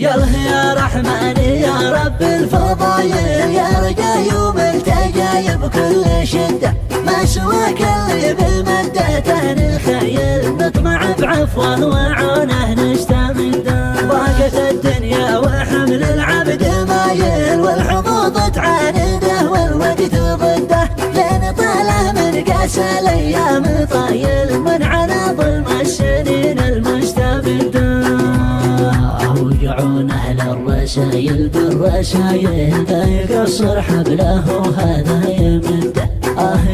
يالله يا رحمن يا رب الفضايل، يا رقايوم التقاي بكل شدة، ما سواك اللي بالمدة نخيل، نطمع بعفوه وعونه نستمده. ضاقت الدنيا وحمل العبد مايل، والحظوظ تعانده والوقت ضده، لين طاله من قاس الايام طايل، من على ظلم السنين المستبده. وجعون اهل الرسايل بالرسايل، لا يقصر حبله وهذا يمده.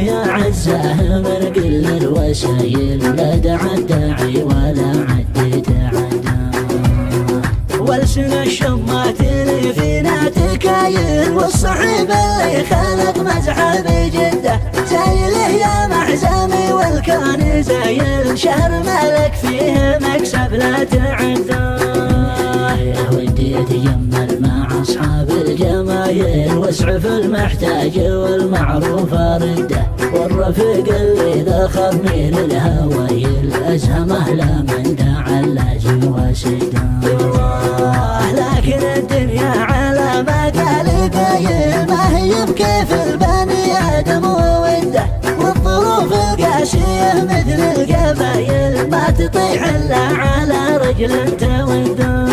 يا عزاه من قل الوسايل، لا دعا الداعي ولا عد تعدى. والسن الشمات اللي فينا تكايل، والصحيب اللي خلق مزحه بجده، زايله يا محزمي والكون زايل، شهر مالك فيه مكسب لا تعدى. ودي اتجمل مع اصحاب الجمايل، واسعف المحتاج والمعروف رده، والرفيق اللي ذخرني للهوايل، ازهمه لا من داعى اللازم وسده. لكن الدنيا على ما قال قايل، ما هي بكيف البني ادم ووده، والظروف القاسيه مثل القبايل، ما تطيح الا على رجل توده.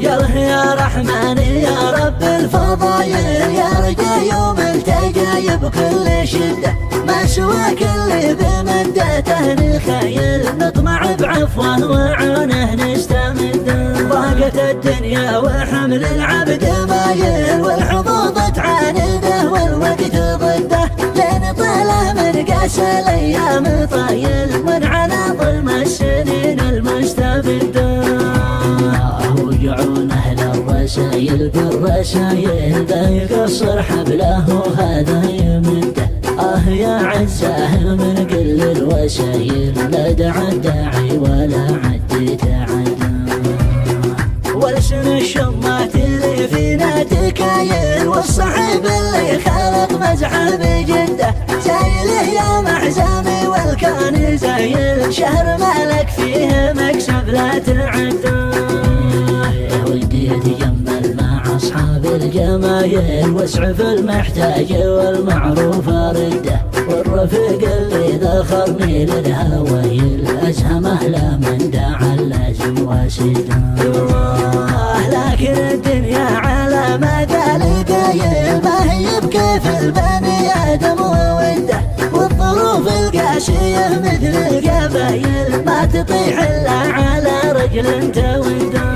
يالله يا رحمن يا رب الفضايل، يا رقايوم التقاي بكل شده، ما سواك اللي بمدته نخيل، نطمع بعفوه وعونه نستمده. ضاقت الدنيا وحمل العبد مايل، والحظوظ تعانده والوقت ضده، لين طاله من قاس الايام طايل، من على ظلم السنين المستبده. وجعون اهل الرسايل بالرسايل، لا يقصر حبله وهذا يمده. يا عزاه من قل الوسايل، لا دعا الداعي ولا عد تعدى. والسن الشمات اللي فينا تكايل، والصحيب اللي خلق مزحه بجده، زايله يا محزمي والكون زايل، شهر مالك فيه مكسب لا تعدى. ودي اتجمل مع اصحاب الجمايل، واسعف المحتاج والمعروف رده، والرفيق اللي ذخرني للهوايل، ازهمه لا من داعى اللازم وسده. لكن الدنيا على ما قال قايل، ما هي بكيف البني ادم ووده، والظروف القاسيه مثل القبايل، ما تطيح الا على رجل توده.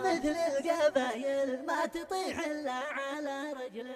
مثل القبايل ما تطيح الا على رجل